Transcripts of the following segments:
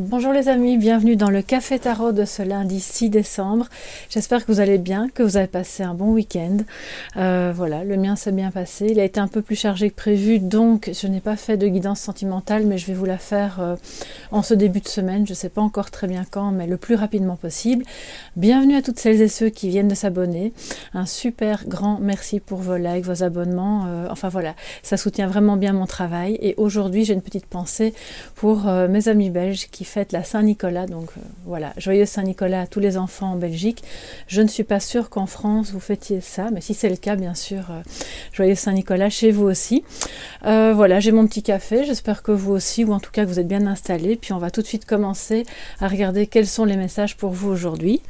Bonjour les amis, bienvenue dans le Café Tarot de ce lundi 6 décembre. J'espère que vous allez bien, que vous avez passé un bon week-end. Voilà, le mien s'est bien passé. Il a été un peu plus chargé que prévu, donc je n'ai pas fait de guidance sentimentale, mais je vais vous la faire en ce début de semaine. Je ne sais pas encore très bien quand, mais le plus rapidement possible. Bienvenue à toutes celles et ceux qui viennent de s'abonner. Un super grand merci pour vos likes, vos abonnements. Enfin voilà, ça soutient vraiment bien mon travail. Et aujourd'hui, j'ai une petite pensée pour mes amis belges qui fêtent la Saint-Nicolas. Donc voilà, joyeux Saint-Nicolas à tous les enfants en Belgique. Je ne suis pas sûre qu'en France vous fêtiez ça, mais si c'est le cas, bien sûr, joyeux Saint-Nicolas chez vous aussi. Voilà, j'ai mon petit café, j'espère que vous aussi, ou en tout cas que vous êtes bien installés. Puis on va tout de suite commencer à regarder quels sont les messages pour vous aujourd'hui.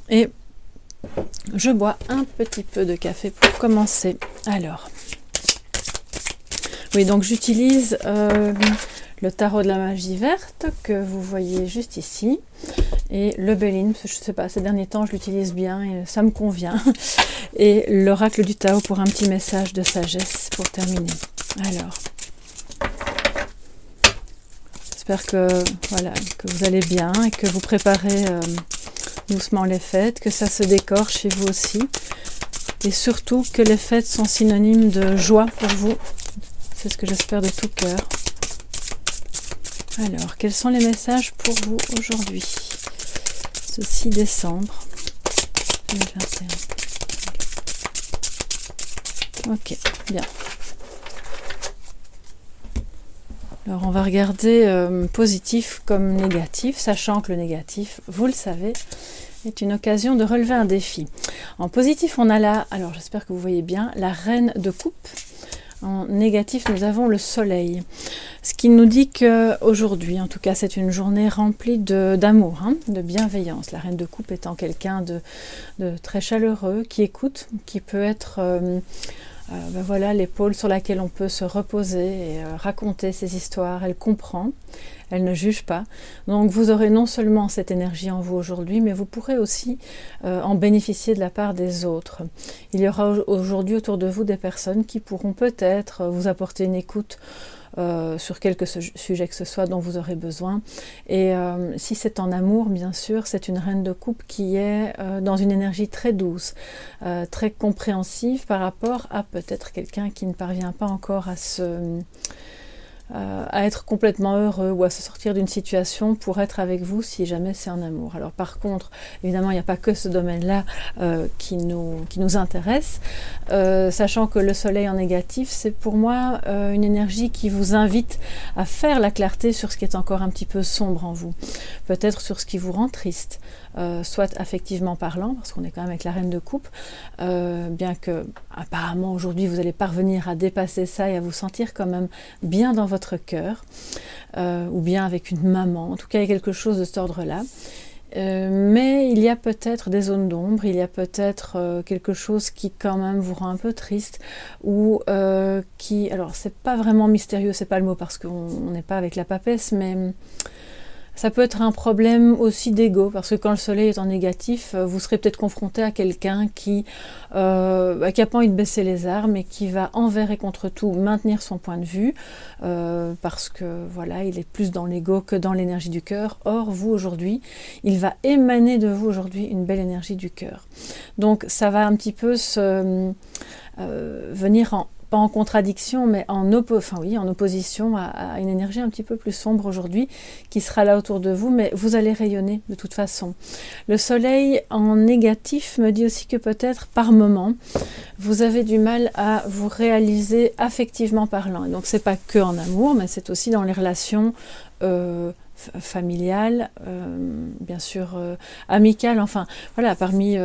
Et je bois un petit peu de café pour commencer. Alors, oui, donc j'utilise le tarot de la magie verte que vous voyez juste ici et le Béline, je sais pas, ces derniers temps je l'utilise bien et ça me convient, et l'oracle du Tao pour un petit message de sagesse pour terminer. Alors, j'espère que voilà, que vous allez bien et que vous préparez doucement les fêtes, que ça se décore chez vous aussi, et surtout que les fêtes sont synonymes de joie pour vous. C'est ce que j'espère de tout cœur. Alors, quels sont les messages pour vous aujourd'hui, ce 6 décembre 2021. Ok, bien. Alors, on va regarder positif comme négatif, sachant que le négatif, vous le savez, est une occasion de relever un défi. En positif, on a là, alors j'espère que vous voyez bien, la reine de coupe. En négatif, nous avons le soleil. Ce qui nous dit qu'aujourd'hui, en tout cas, c'est une journée remplie d'amour, de bienveillance. La reine de coupe étant quelqu'un de très chaleureux, qui écoute, qui peut être voilà, l'épaule sur laquelle on peut se reposer et raconter ses histoires. Elle comprend, elle ne juge pas. Donc vous aurez non seulement cette énergie en vous aujourd'hui, mais vous pourrez aussi en bénéficier de la part des autres. Il y aura aujourd'hui autour de vous des personnes qui pourront peut-être vous apporter une écoute sur quelque sujet que ce soit dont vous aurez besoin. Et si c'est en amour, bien sûr, c'est une reine de coupe qui est dans une énergie très douce, très compréhensive par rapport à peut-être quelqu'un qui ne parvient pas encore à être complètement heureux ou à se sortir d'une situation pour être avec vous si jamais c'est en amour. Alors par contre, évidemment, il n'y a pas que ce domaine-là qui nous intéresse, sachant que le soleil en négatif, c'est pour moi une énergie qui vous invite à faire la clarté sur ce qui est encore un petit peu sombre en vous, peut-être sur ce qui vous rend triste, soit affectivement parlant, parce qu'on est quand même avec la reine de coupe, bien que apparemment aujourd'hui vous allez parvenir à dépasser ça et à vous sentir quand même bien dans votre cœur, ou bien avec une maman, en tout cas il y a quelque chose de cet ordre-là. Mais il y a peut-être des zones d'ombre, il y a peut-être quelque chose qui quand même vous rend un peu triste, ou qui, alors c'est pas vraiment mystérieux, c'est pas le mot parce qu'on n'est pas avec la papesse, mais ça peut être un problème aussi d'ego, parce que quand le soleil est en négatif, vous serez peut-être confronté à quelqu'un qui n'a pas envie de baisser les armes et qui va envers et contre tout maintenir son point de vue, parce que voilà, il est plus dans l'ego que dans l'énergie du cœur. Or, vous aujourd'hui, il va émaner de vous aujourd'hui une belle énergie du cœur. Donc ça va un petit peu venir pas en contradiction, mais en opposition à une énergie un petit peu plus sombre aujourd'hui, qui sera là autour de vous, mais vous allez rayonner de toute façon. Le soleil en négatif me dit aussi que peut-être par moment, vous avez du mal à vous réaliser affectivement parlant. Et donc c'est pas que en amour, mais c'est aussi dans les relations familiale, bien sûr amicale, enfin voilà, parmi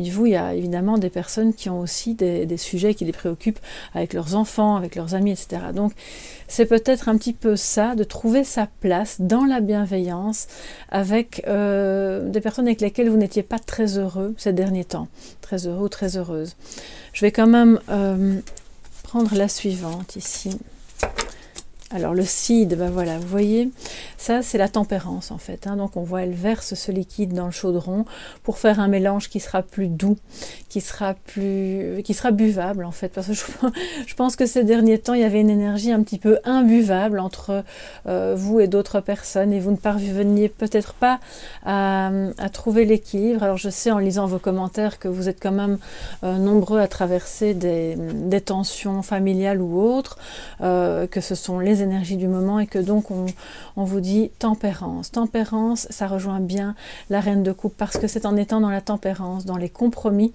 vous il y a évidemment des personnes qui ont aussi des sujets qui les préoccupent avec leurs enfants, avec leurs amis, etc. Donc c'est peut-être un petit peu ça, de trouver sa place dans la bienveillance avec des personnes avec lesquelles vous n'étiez pas très heureux ces derniers temps, très heureux ou très heureuse. Je vais quand même prendre la suivante ici. Alors le seed, ben voilà, vous voyez, ça c'est la tempérance en fait. Hein. Donc on voit, elle verse ce liquide dans le chaudron pour faire un mélange qui sera plus doux, qui sera buvable en fait. Parce que je pense que ces derniers temps, il y avait une énergie un petit peu imbuvable entre vous et d'autres personnes, et vous ne parveniez peut-être pas à trouver l'équilibre. Alors je sais en lisant vos commentaires que vous êtes quand même nombreux à traverser des tensions familiales ou autres, que ce sont les énergies du moment, et que donc on vous dit tempérance. Tempérance, ça rejoint bien la reine de coupe, parce que c'est en étant dans la tempérance, dans les compromis,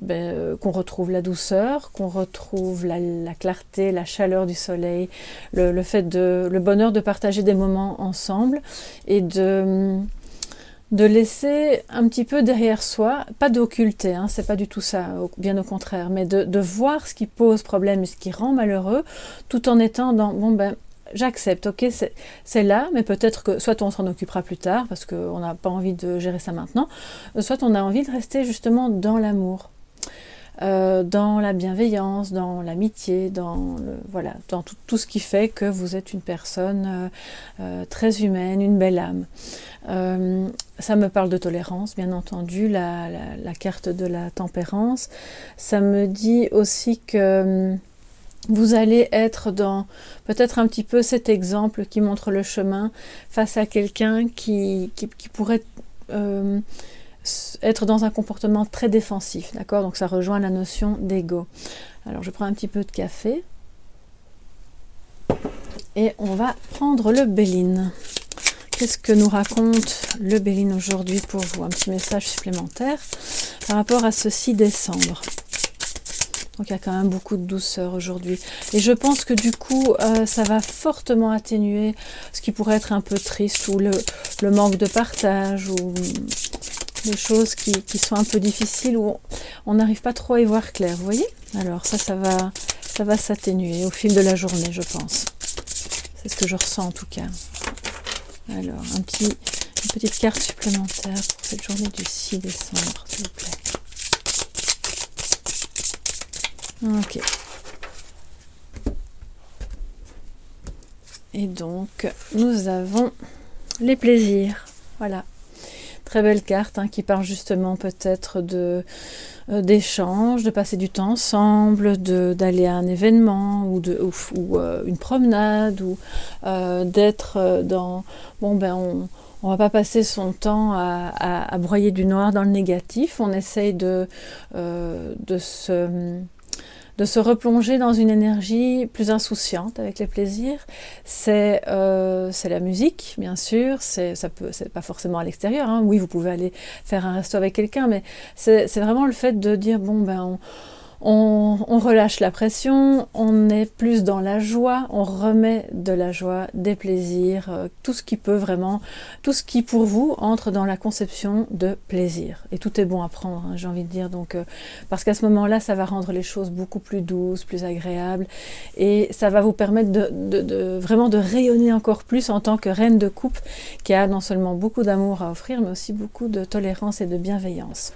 qu'on retrouve la douceur, qu'on retrouve la clarté, la chaleur du soleil, le bonheur de partager des moments ensemble, et de laisser un petit peu derrière soi, pas d'occulter, hein, c'est pas du tout ça, bien au contraire, mais de voir ce qui pose problème et ce qui rend malheureux, tout en étant dans, j'accepte, ok, c'est là, mais peut-être que soit on s'en occupera plus tard, parce qu'on n'a pas envie de gérer ça maintenant, soit on a envie de rester justement dans l'amour, dans la bienveillance, dans l'amitié, dans tout ce qui fait que vous êtes une personne très humaine, une belle âme. Ça me parle de tolérance, bien entendu, la carte de la tempérance. Ça me dit aussi que vous allez être dans peut-être un petit peu cet exemple qui montre le chemin face à quelqu'un qui pourrait être dans un comportement très défensif, d'accord? Donc ça rejoint la notion d'ego. Alors je prends un petit peu de café et on va prendre le Béline. Qu'est-ce que nous raconte le Béline aujourd'hui pour vous? Un petit message supplémentaire par rapport à ce 6 décembre. Donc il y a quand même beaucoup de douceur aujourd'hui. Et je pense que du coup, ça va fortement atténuer ce qui pourrait être un peu triste, ou le manque de partage, ou des choses qui sont un peu difficiles, où on n'arrive pas trop à y voir clair, vous voyez? Alors ça va s'atténuer au fil de la journée, je pense. C'est ce que je ressens en tout cas. Alors, une petite carte supplémentaire pour cette journée du 6 décembre, s'il vous plaît. Ok. Et donc, nous avons les plaisirs. Voilà. Très belle carte, hein, qui parle justement peut-être d'échanges, de passer du temps ensemble, d'aller à un événement, ou une promenade, ou d'être dans... on va pas passer son temps à broyer du noir dans le négatif. On essaye de se replonger dans une énergie plus insouciante avec les plaisirs. C'est la musique, bien sûr. C'est pas forcément à l'extérieur, hein. Oui, vous pouvez aller faire un resto avec quelqu'un, mais c'est vraiment le fait de dire on relâche la pression, on est plus dans la joie, on remet de la joie, des plaisirs, tout ce qui peut vraiment, tout ce qui pour vous entre dans la conception de plaisir. Et tout est bon à prendre, hein, j'ai envie de dire. Donc, parce qu'à ce moment-là, ça va rendre les choses beaucoup plus douces, plus agréables, et ça va vous permettre vraiment de rayonner encore plus en tant que reine de coupe, qui a non seulement beaucoup d'amour à offrir, mais aussi beaucoup de tolérance et de bienveillance.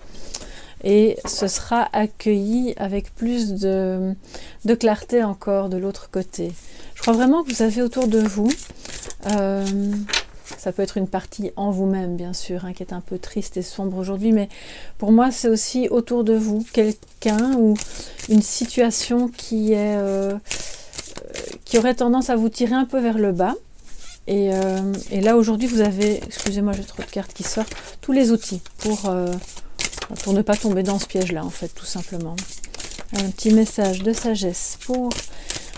Et ce sera accueilli avec plus de clarté encore de l'autre côté. Je crois vraiment que vous avez autour de vous, ça peut être une partie en vous-même bien sûr, hein, qui est un peu triste et sombre aujourd'hui, mais pour moi c'est aussi autour de vous quelqu'un ou une situation qui aurait tendance à vous tirer un peu vers le bas. Et là aujourd'hui vous avez, excusez-moi j'ai trop de cartes qui sortent, tous les outils pour ne pas tomber dans ce piège-là, en fait, tout simplement. Un petit message de sagesse pour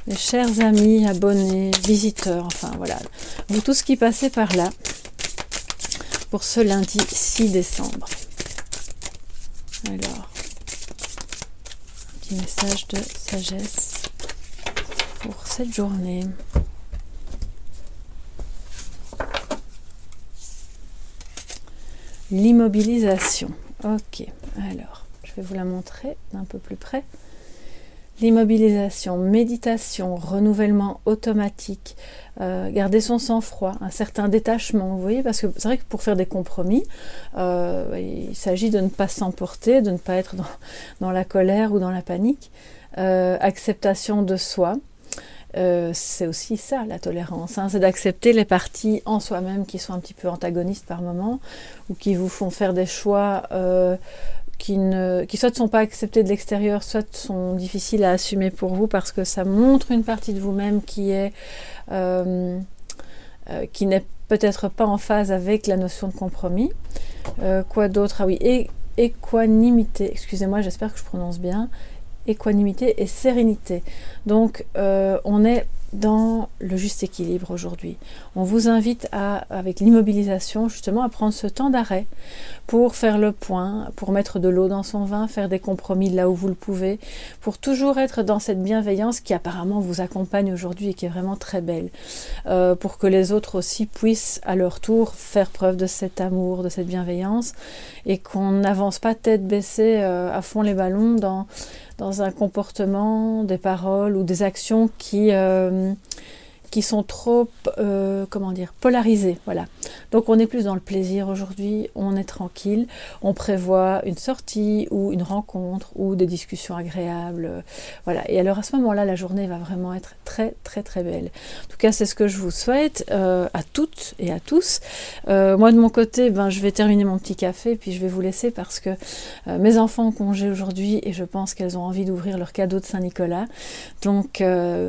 les chers amis, abonnés, visiteurs, enfin voilà, vous tous qui passez par là, pour ce lundi 6 décembre. Alors, un petit message de sagesse pour cette journée. L'immobilisation. Ok, alors, je vais vous la montrer d'un peu plus près. L'immobilisation, méditation, renouvellement automatique, garder son sang-froid, un certain détachement, vous voyez, parce que c'est vrai que pour faire des compromis, il s'agit de ne pas s'emporter, de ne pas être dans la colère ou dans la panique, acceptation de soi, c'est aussi ça la tolérance, hein, c'est d'accepter les parties en soi-même qui sont un petit peu antagonistes par moment, ou qui vous font faire des choix qui soit ne sont pas acceptés de l'extérieur, soit sont difficiles à assumer pour vous parce que ça montre une partie de vous-même qui n'est peut-être pas en phase avec la notion de compromis. Quoi d'autre? Ah oui, équanimité, excusez-moi, j'espère que je prononce bien, équanimité et sérénité. Donc on est dans le juste équilibre aujourd'hui. On vous invite avec l'immobilisation justement à prendre ce temps d'arrêt pour faire le point, pour mettre de l'eau dans son vin, faire des compromis là où vous le pouvez, pour toujours être dans cette bienveillance qui apparemment vous accompagne aujourd'hui et qui est vraiment très belle, pour que les autres aussi puissent à leur tour faire preuve de cet amour, de cette bienveillance, et qu'on n'avance pas tête baissée à fond les ballons dans un comportement, des paroles ou des actions qui sont trop, comment dire, polarisées. Voilà. Donc on est plus dans le plaisir aujourd'hui, on est tranquille, on prévoit une sortie ou une rencontre ou des discussions agréables. Voilà. Et alors à ce moment-là, la journée va vraiment être très très très belle. En tout cas, c'est ce que je vous souhaite à toutes et à tous. Moi de mon côté, je vais terminer mon petit café puis je vais vous laisser parce que mes enfants ont congé aujourd'hui et je pense qu'elles ont envie d'ouvrir leur cadeau de Saint-Nicolas. Donc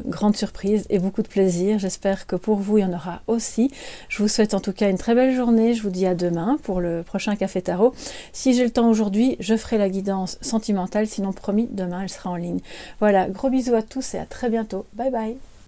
grande surprise et beaucoup de plaisir. J'espère que pour vous, il y en aura aussi. Je vous souhaite en tout cas une très belle journée. Je vous dis à demain pour le prochain Café Tarot. Si j'ai le temps aujourd'hui, je ferai la guidance sentimentale. Sinon, promis, demain, elle sera en ligne. Voilà, gros bisous à tous et à très bientôt. Bye bye.